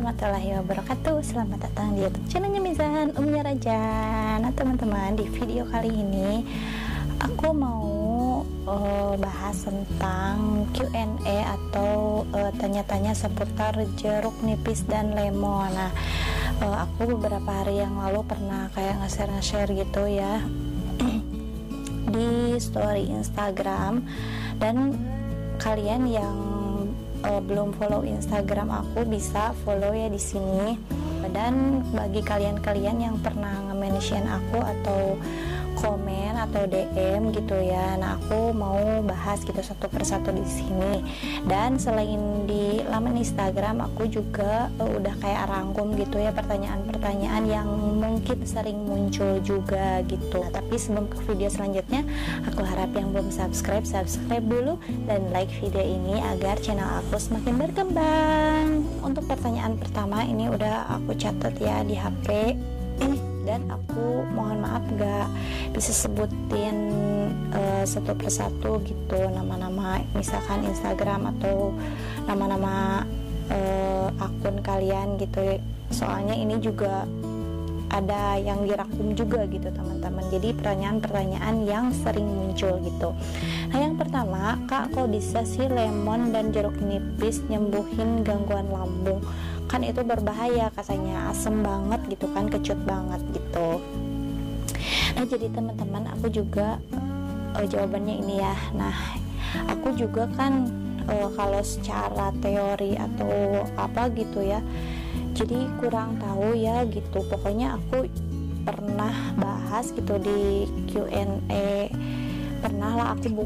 warahmatullahi wabarakatuh. Selamat datang di YouTube channelnya Mizan Umnya Raja. Nah teman-teman, di video kali ini aku mau bahas tentang Q&A atau tanya-tanya seputar jeruk nipis dan lemon. Nah aku beberapa hari yang lalu pernah kayak nge-share gitu ya di story Instagram, dan kalian yang belum follow Instagram aku bisa follow ya di sini. Dan bagi kalian-kalian yang pernah nge-mention aku atau komen atau DM gitu ya, nah aku mau bahas gitu satu persatu di sini. Dan selain di laman Instagram, aku juga udah kayak rangkum gitu ya pertanyaan-pertanyaan yang mungkin sering muncul juga gitu. Nah, tapi sebelum ke video selanjutnya, aku harap yang belum subscribe dulu dan like video ini agar channel aku semakin berkembang. Untuk pertanyaan pertama ini udah aku catat ya di HP. Dan aku mohon maaf gak bisa sebutin satu persatu gitu nama-nama misalkan Instagram atau nama-nama akun kalian gitu, soalnya ini juga ada yang dirangkum juga gitu teman-teman, jadi pertanyaan-pertanyaan yang sering muncul gitu. Nah yang pertama, Kak, kok bisa sih lemon dan jeruk nipis nyembuhin gangguan lambung? Kan itu berbahaya katanya, asem banget gitu kan, kecut banget gitu. Nah jadi teman-teman, aku juga jawabannya ini ya. Nah aku juga kan kalau secara teori atau apa gitu ya, jadi kurang tahu ya gitu. Pokoknya aku pernah bahas gitu di Q&A, pernah lah aku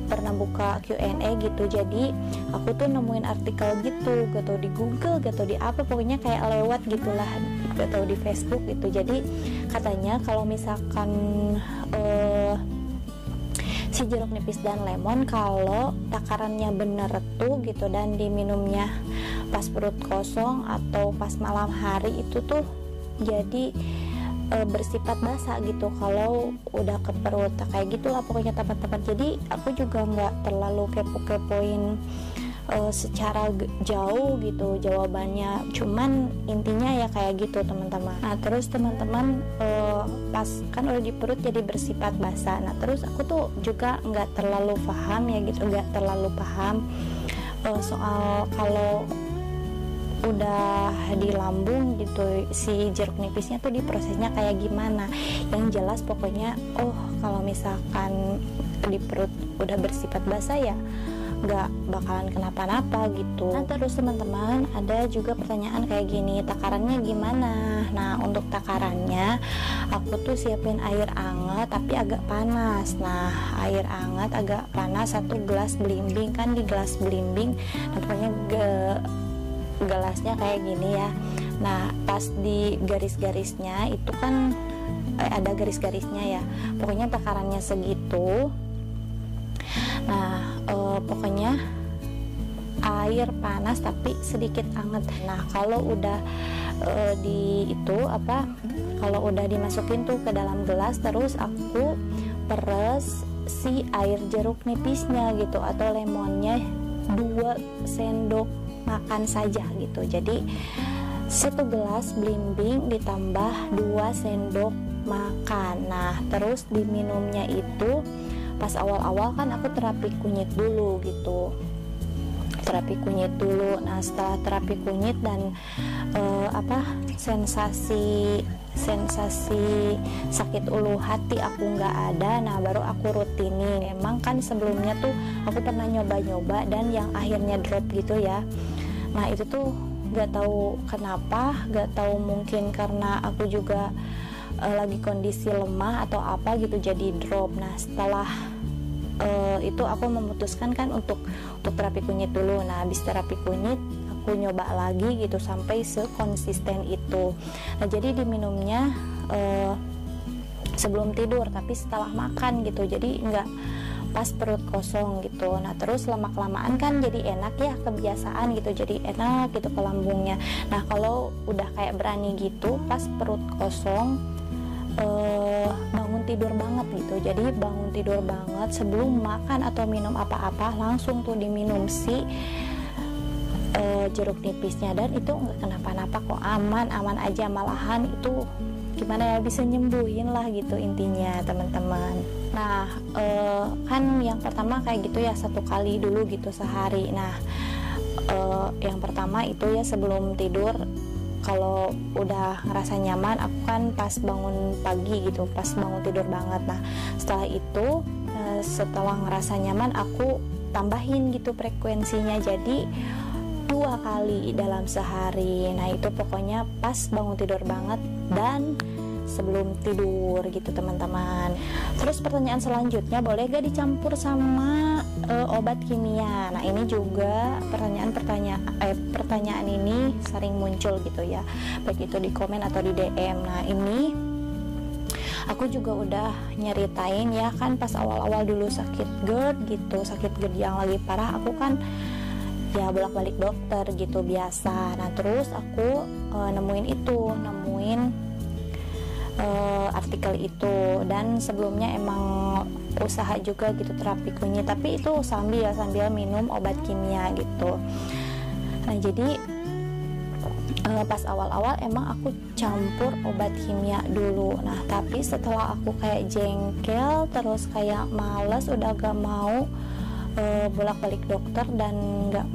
pernah buka Q&A gitu. Jadi aku tuh nemuin artikel gitu, gak tau di Google, gak tau di apa, pokoknya kayak lewat gitulah, gak tau di Facebook gitu. Jadi katanya kalau misalkan si jeruk nipis dan lemon, kalau takarannya bener tuh gitu dan diminumnya pas perut kosong atau pas malam hari, itu tuh jadi bersifat basah gitu kalau udah ke perut, kayak gitulah pokoknya teman-teman. Jadi aku juga nggak terlalu kepo-kepoin secara jauh gitu jawabannya, cuman intinya ya kayak gitu teman-teman. Nah terus teman-teman, pas kan udah di perut jadi bersifat basah. Nah terus aku tuh juga nggak terlalu paham ya gitu, nggak terlalu paham soal kalau udah di lambung gitu si jeruk nipisnya tuh diprosesnya kayak gimana. Yang jelas pokoknya kalau misalkan di perut udah bersifat basah ya nggak bakalan kenapa-napa gitu. Nah terus teman-teman, ada juga pertanyaan kayak gini, takarannya gimana? Nah untuk takarannya aku tuh siapin air hangat tapi agak panas. Nah air hangat agak panas, 1 gelas belimbing, kan di gelas belimbing, nah pokoknya gelasnya kayak gini ya. Nah pas di garis-garisnya itu kan ada garis-garisnya ya, pokoknya takarannya segitu. Nah pokoknya air panas tapi sedikit hangat. Nah kalau udah kalau udah dimasukin tuh ke dalam gelas, terus aku peres si air jeruk nipisnya gitu atau lemonnya 2 sendok makan saja gitu. Jadi 1 gelas belimbing ditambah 2 sendok makan. Nah terus diminumnya itu pas awal-awal kan aku terapi kunyit dulu gitu, terapi kunyit dulu. Nah setelah terapi kunyit dan sensasi sakit ulu hati aku nggak ada, nah baru aku rutinin. Emang kan sebelumnya tuh aku pernah nyoba-nyoba dan yang akhirnya drop gitu ya. Nah itu tuh nggak tahu kenapa, nggak tahu mungkin karena aku juga lagi kondisi lemah atau apa gitu jadi drop. Nah setelah itu aku memutuskan kan untuk terapi kunyit dulu. Nah habis terapi kunyit aku nyoba lagi gitu sampai sekonsisten itu. Nah jadi diminumnya sebelum tidur tapi setelah makan gitu, jadi nggak pas perut kosong gitu. Nah terus lama-kelamaan kan jadi enak ya, kebiasaan gitu, jadi enak gitu ke lambungnya. Nah kalau udah kayak berani gitu pas perut kosong, bangun tidur banget gitu. Jadi bangun tidur banget sebelum makan atau minum apa-apa, langsung tuh diminum si jeruk nipisnya, dan itu nggak kenapa-napa kok, aman aja, malahan itu gimana ya, bisa nyembuhin lah gitu intinya teman-teman. Nah kan yang pertama kayak gitu ya, 1 kali dulu gitu sehari. Nah yang pertama itu ya sebelum tidur, kalau udah ngerasa nyaman, aku kan pas bangun pagi gitu, pas bangun tidur banget. Nah setelah itu setelah ngerasa nyaman, aku tambahin gitu frekuensinya jadi 2 kali dalam sehari. Nah itu pokoknya pas bangun tidur banget dan sebelum tidur gitu teman-teman. Terus pertanyaan selanjutnya, boleh gak dicampur sama obat kimia? Nah ini juga pertanyaan ini sering muncul gitu ya, baik itu di komen atau di DM. Nah ini aku juga udah nyeritain ya kan, pas awal-awal dulu sakit GERD gitu, sakit GERD yang lagi parah, aku kan ya bolak-balik dokter gitu biasa. Nah terus aku nemuin artikel itu, dan sebelumnya emang usaha juga gitu terapi kunyit, tapi itu sambil minum obat kimia gitu. Nah jadi pas awal-awal emang aku campur obat kimia dulu. Nah tapi setelah aku kayak jengkel, terus kayak males, udah gak mau bolak-balik dokter dan nggak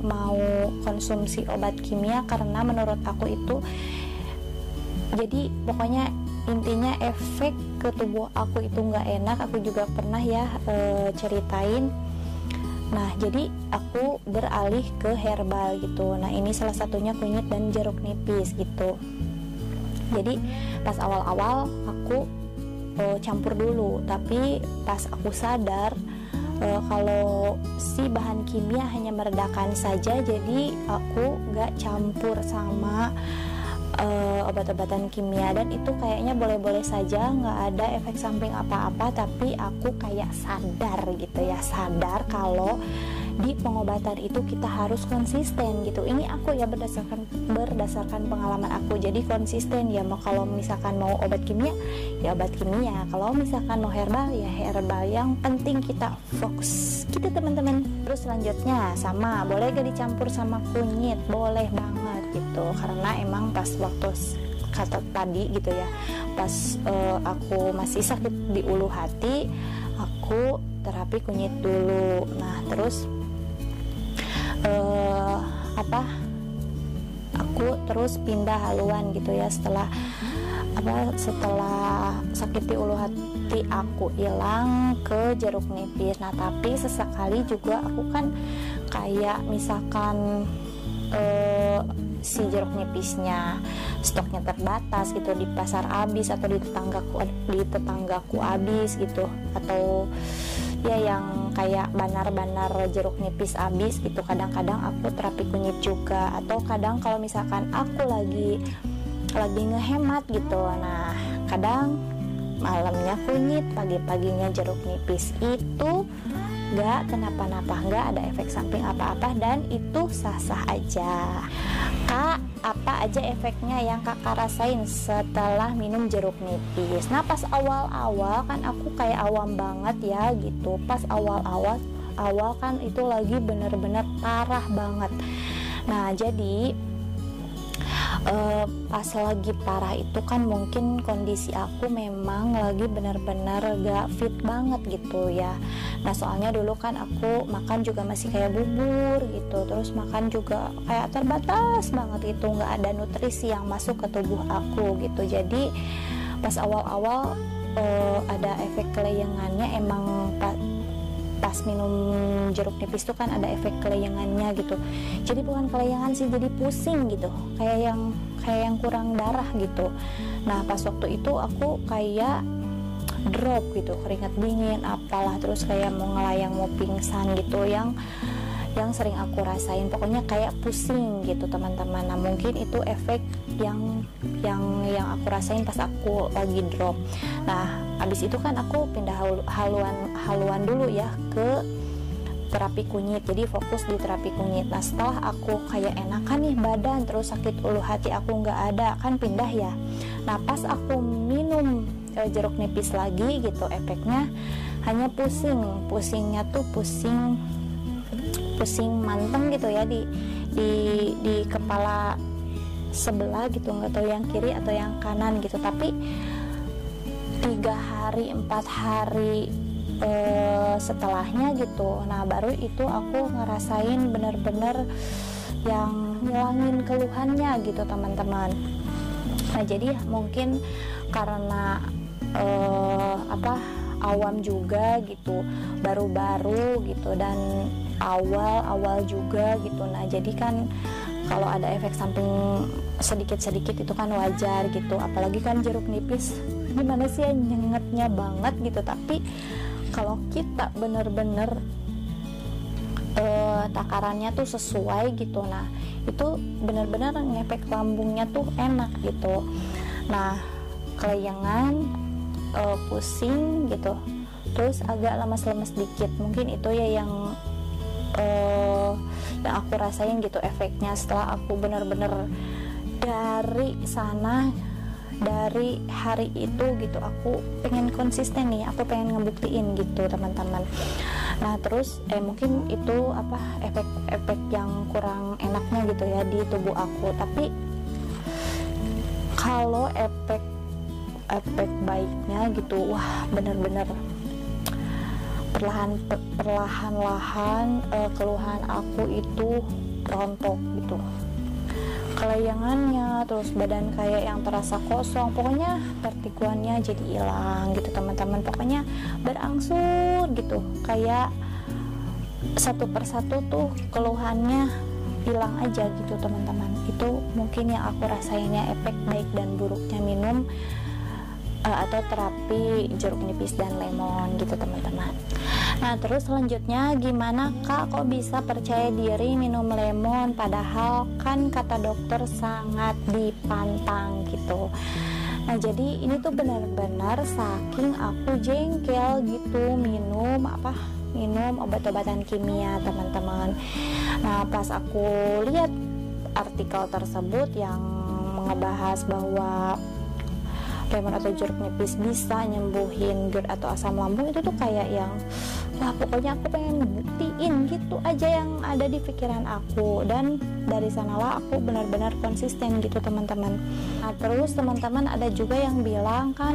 mau konsumsi obat kimia, karena menurut aku itu, jadi pokoknya intinya efek ke tubuh aku itu nggak enak. Aku juga pernah ya ceritain. Nah jadi aku beralih ke herbal gitu. Nah ini salah satunya kunyit dan jeruk nipis gitu. Jadi pas awal-awal aku campur dulu, tapi pas aku sadar kalau si bahan kimia hanya meredakan saja, jadi aku gak campur sama obat-obatan kimia, dan itu kayaknya boleh-boleh saja, nggak ada efek samping apa-apa. Tapi aku kayak sadar gitu ya, sadar kalau di pengobatan itu kita harus konsisten gitu. Ini aku ya berdasarkan pengalaman aku, jadi konsisten ya. Kalau misalkan mau obat kimia ya obat kimia, kalau misalkan mau herbal ya herbal, yang penting kita fokus gitu teman-teman. Terus selanjutnya sama, boleh gak dicampur sama kunyit? Boleh banget gitu, karena emang pas waktu kata tadi gitu ya, pas aku masih sakit di ulu hati, aku terapi kunyit dulu. Nah terus aku terus pindah haluan gitu ya, setelah sakit di ulu hati aku hilang ke jeruk nipis. Nah tapi sesekali juga aku kan kayak misalkan si jeruk nipisnya stoknya terbatas gitu, di pasar habis atau di tetanggaku habis gitu, atau ya yang kayak banar-banar jeruk nipis habis gitu, kadang-kadang aku terapi kunyit juga. Atau kadang kalau misalkan aku lagi ngehemat gitu, nah kadang malamnya kunyit, pagi-paginya jeruk nipis. Itu gak kenapa-napa, gak ada efek samping apa-apa, dan itu sah-sah aja. Kak, apa aja efeknya yang kakak rasain setelah minum jeruk nipis? Nah pas awal-awal kan aku kayak awam banget ya gitu. Pas awal kan itu lagi bener-bener parah banget. Nah jadi pas lagi parah itu kan mungkin kondisi aku memang lagi benar-benar gak fit banget gitu ya. Nah soalnya dulu kan aku makan juga masih kayak bubur gitu, terus makan juga kayak terbatas banget gitu, gak ada nutrisi yang masuk ke tubuh aku gitu. Jadi pas awal-awal ada efek kelayangannya, emang pas minum jeruk nipis itu kan ada efek kelayangannya gitu. Jadi bukan kelayangan sih, jadi pusing gitu, kayak yang kurang darah gitu. Nah pas waktu itu aku kayak drop gitu, keringat dingin apalah, terus kayak mau ngelayang, mau pingsan gitu, yang sering aku rasain. Pokoknya kayak pusing gitu teman-teman. Nah mungkin itu efek yang aku rasain pas aku lagi drop. Nah abis itu kan aku pindah haluan dulu ya ke terapi kunyit, jadi fokus di terapi kunyit. Nah setelah aku kayak enakan nih badan, terus sakit ulu hati aku nggak ada, kan pindah ya. Nah pas aku minum jeruk nipis lagi gitu, efeknya hanya pusingnya tuh pusing pusing manteng gitu ya di kepala sebelah gitu, nggak tahu yang kiri atau yang kanan gitu. Tapi 3 hari 4 hari setelahnya gitu, nah baru itu aku ngerasain bener-bener yang ngilangin keluhannya gitu teman-teman. Nah jadi mungkin karena awam juga gitu, baru-baru gitu, dan awal juga gitu. Nah jadi kan kalau ada efek samping sedikit-sedikit itu kan wajar gitu, apalagi kan jeruk nipis gimana sih ya, nyengetnya banget gitu. Tapi kalau kita bener-bener takarannya tuh sesuai gitu, nah itu bener-bener ngefek lambungnya tuh enak gitu. Nah kelayangan, pusing gitu, terus agak lemas-lemas dikit, mungkin itu ya yang aku rasain gitu efeknya setelah aku bener-bener dari sana, dari hari itu gitu. Aku pengen konsisten nih, aku pengen ngebuktiin gitu teman-teman. Nah terus mungkin itu efek yang kurang enaknya gitu ya di tubuh aku. Tapi kalau efek baiknya gitu, wah bener-bener perlahan-lahan keluhan aku itu rontok gitu, kelayangannya, terus badan kayak yang terasa kosong, pokoknya vertigoannya jadi hilang gitu teman-teman. Pokoknya berangsur gitu, kayak satu persatu tuh keluhannya hilang aja gitu teman-teman. Itu mungkin yang aku rasainnya efek baik dan buruknya minum atau terapi jeruk nipis dan lemon gitu teman-teman. Nah terus selanjutnya, gimana kak kok bisa percaya diri minum lemon padahal kan kata dokter sangat dipantang gitu. Nah jadi ini tuh benar-benar saking aku jengkel gitu minum obat-obatan kimia teman-teman. Nah pas aku lihat artikel tersebut yang ngebahas bahwa lemon atau jeruk nipis bisa nyembuhin GERD atau asam lambung, itu tuh kayak yang wah pokoknya aku pengen buktiin gitu aja yang ada di pikiran aku. Dan dari sanalah aku benar-benar konsisten gitu teman-teman. Nah terus teman-teman ada juga yang bilang kan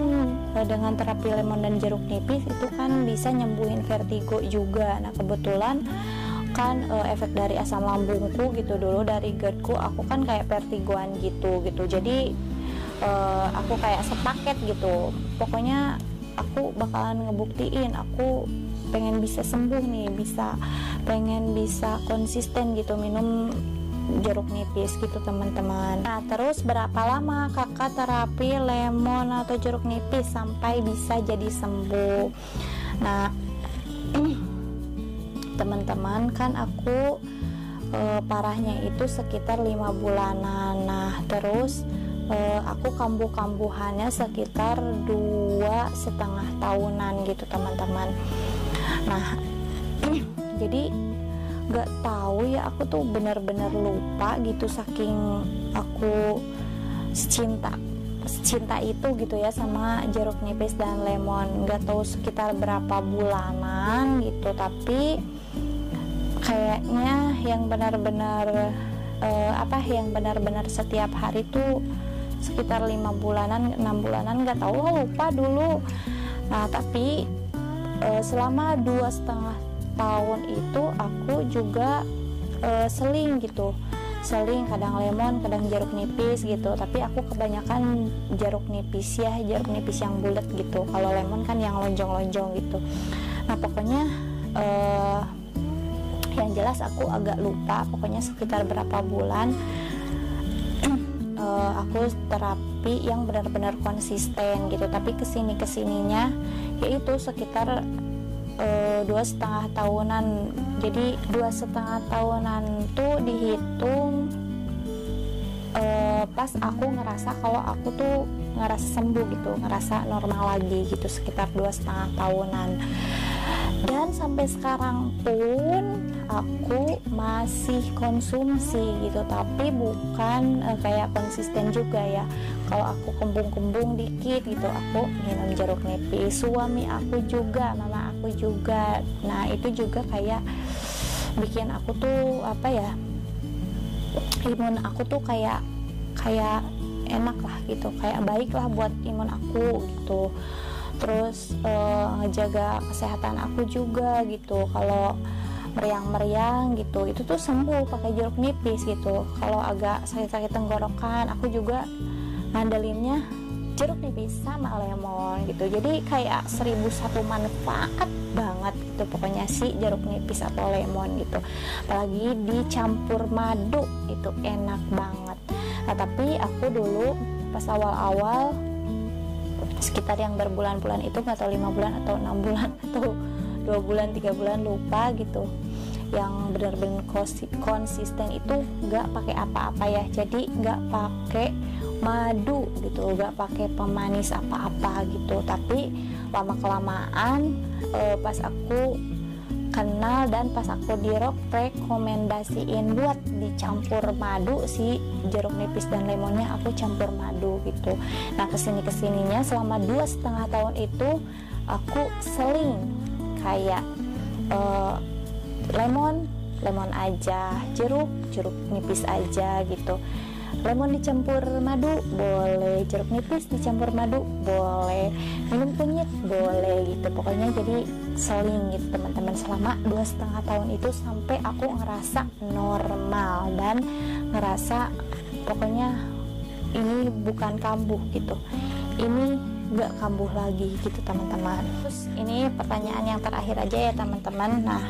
dengan terapi lemon dan jeruk nipis itu kan bisa nyembuhin vertigo juga. Nah kebetulan kan efek dari asam lambungku gitu, dulu dari GERD-ku aku kan kayak vertigoan gitu. Jadi aku kayak sepaket gitu. Pokoknya aku bakalan ngebuktiin aku pengen bisa sembuh nih, pengen bisa konsisten gitu minum jeruk nipis gitu teman-teman. Nah terus berapa lama kakak terapi lemon atau jeruk nipis sampai bisa jadi sembuh? Nah teman-teman kan aku parahnya itu sekitar 5 bulanan. Nah terus aku kambuh-kambuhannya sekitar 2,5 tahunan gitu teman-teman. Nah jadi gak tahu ya, aku tuh bener-bener lupa gitu saking aku cinta itu gitu ya sama jeruk nipis dan lemon. Gak tahu sekitar berapa bulanan gitu, tapi kayaknya yang benar-benar yang benar-benar setiap hari tuh sekitar 5 bulanan 6 bulanan, nggak tahu, lupa dulu. Nah tapi selama 2,5 tahun itu aku juga seling kadang lemon kadang jeruk nipis gitu. Tapi aku kebanyakan jeruk nipis yang bulat gitu. Kalau lemon kan yang lonjong-lonjong gitu. Nah pokoknya yang jelas aku agak lupa, pokoknya sekitar berapa bulan aku terapi yang benar-benar konsisten gitu. Tapi kesininya yaitu sekitar 2,5 tahunan. Jadi 2,5 tahunan tuh dihitung pas aku ngerasa kalau aku tuh ngerasa sembuh gitu, ngerasa normal lagi gitu, sekitar 2,5 tahunan. Dan sampai sekarang pun aku masih konsumsi gitu, tapi bukan kayak konsisten juga ya. Kalau aku kembung-kembung dikit gitu, aku minum jeruk nipis. Suami aku juga, mama aku juga. Nah itu juga kayak bikin aku tuh apa ya, imun aku tuh kayak enak lah gitu, kayak baik lah buat imun aku gitu. Terus ngejaga kesehatan aku juga gitu. Kalau meriang-meriang gitu, itu tuh sembuh pakai jeruk nipis gitu. Kalau agak sakit-sakit tenggorokan, aku juga ngandelinnya jeruk nipis sama lemon gitu. Jadi kayak 1001 manfaat banget gitu pokoknya si jeruk nipis atau lemon gitu. Apalagi dicampur madu itu enak banget. Nah, tapi aku dulu pas awal-awal sekitar yang berbulan-bulan itu, nggak tahu 5 bulan atau 6 bulan atau 2 bulan 3 bulan lupa gitu, yang benar-benar konsisten itu nggak pakai apa-apa ya. Jadi nggak pakai madu gitu, nggak pakai pemanis apa-apa gitu. Tapi lama kelamaan pas aku kenal dan pas aku direkomendasiin buat dicampur madu, si jeruk nipis dan lemonnya aku campur madu gitu. Nah, kesininya selama 2,5 tahun itu aku seling kayak lemon aja, jeruk nipis aja gitu. Lemon dicampur madu boleh, jeruk nipis dicampur madu boleh, minum kunyit boleh gitu. Pokoknya jadi seling gitu teman-teman selama 2,5 tahun itu, sampai aku ngerasa normal dan ngerasa pokoknya ini bukan kambuh gitu, ini nggak kambuh lagi gitu teman-teman. Terus ini pertanyaan yang terakhir aja ya teman-teman. Nah,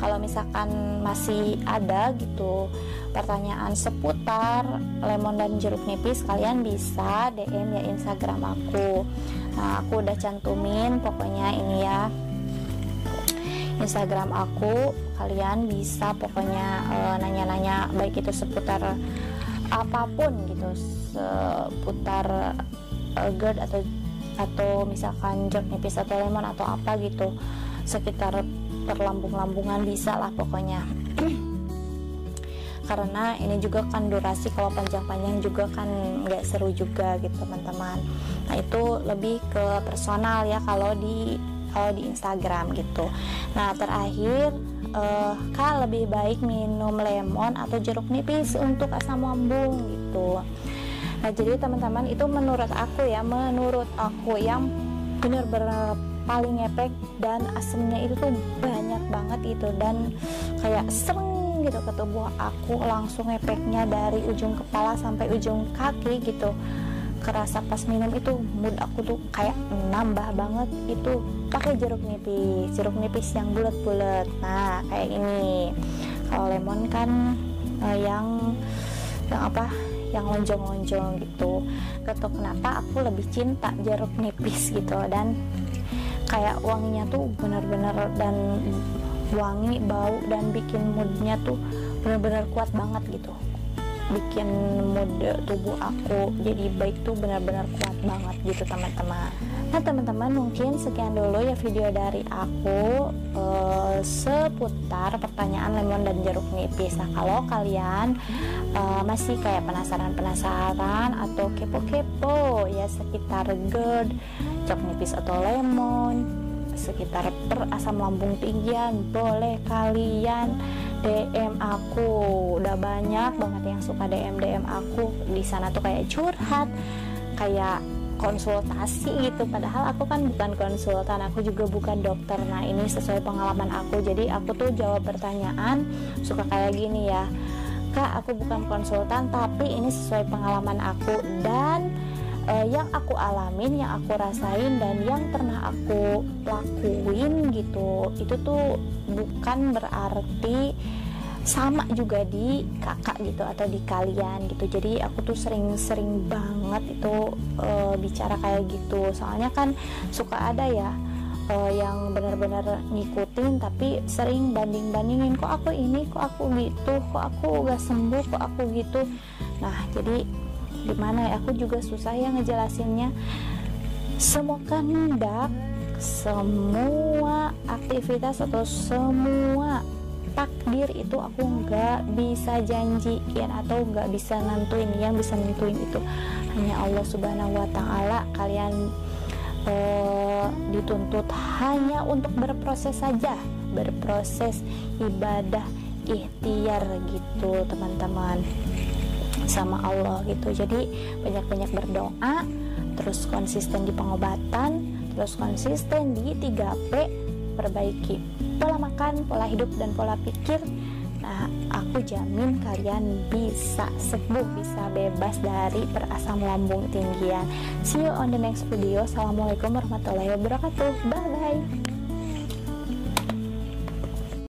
kalau misalkan masih ada gitu pertanyaan seputar lemon dan jeruk nipis, kalian bisa DM ya Instagram aku. Nah, aku udah cantumin pokoknya ini ya Instagram aku. Kalian bisa pokoknya nanya-nanya baik itu seputar apapun gitu, seputar GERD atau misalkan jeruk nipis atau lemon atau apa gitu, sekitar perlambung-lambungan bisa lah pokoknya. Karena ini juga kan durasi, kalau panjang-panjang juga kan nggak seru juga gitu teman-teman. Nah, itu lebih ke personal ya kalau di Instagram gitu. Nah, terakhir Kak, lebih baik minum lemon atau jeruk nipis untuk asam lambung gitu. Nah, jadi teman-teman, itu menurut aku yang benar-benar paling ngefek dan asamnya itu tuh banyak banget gitu, dan kayak sereng gitu ke tubuh aku, langsung efeknya dari ujung kepala sampai ujung kaki gitu. Kerasa pas minum itu mood aku tuh kayak nambah banget. Itu pakai jeruk nipis yang bulat-bulat. Nah, kayak ini. Kalau lemon kan yang lonjong-lonjong gitu. Gak tau kenapa aku lebih cinta jeruk nipis gitu, dan kayak wanginya tuh benar-benar, dan wangi, bau, dan bikin moodnya tuh benar-benar kuat banget gitu, bikin mood tubuh aku jadi baik tuh benar-benar kuat banget gitu teman-teman. Nah teman-teman, mungkin sekian dulu ya video dari aku seputar pertanyaan lemon dan jeruk nipis. Nah, kalau kalian masih kayak penasaran atau kepo-kepo ya sekitar GERD, jeruk nipis atau lemon, sekitar asam lambung tinggian, boleh kalian DM aku. Udah banyak banget yang suka DM aku di sana tuh kayak curhat, kayak konsultasi gitu. Padahal aku kan bukan konsultan, aku juga bukan dokter. Nah, ini sesuai pengalaman aku. Jadi aku tuh jawab pertanyaan suka kayak gini ya, Kak, aku bukan konsultan, tapi ini sesuai pengalaman aku dan yang aku alamin, yang aku rasain, dan yang pernah aku lakuin gitu. Itu tuh bukan berarti sama juga di kakak gitu atau di kalian gitu. Jadi aku tuh sering banget itu bicara kayak gitu. Soalnya kan suka ada ya yang benar-benar ngikutin tapi sering banding-bandingin, kok aku ini, kok aku gitu, kok aku gak sembuh, kok aku gitu. Nah, jadi gimana ya, aku juga susah ya ngejelasinnya. Semua kehendak, semua aktivitas atau semua takdir itu aku nggak bisa janjiin atau nggak bisa nentuin. Yang bisa nentuin itu hanya Allah Subhanahu wa Ta'ala. Kalian dituntut hanya untuk berproses saja berproses ibadah ikhtiar gitu teman-teman sama Allah gitu. Jadi banyak-banyak berdoa, terus konsisten di pengobatan, terus konsisten di 3P, perbaiki pola makan, pola hidup, dan pola pikir. Nah, aku jamin kalian bisa sembuh, bisa bebas dari perasam lambung tinggian. See you on the next video. Assalamualaikum warahmatullahi wabarakatuh. Bye bye.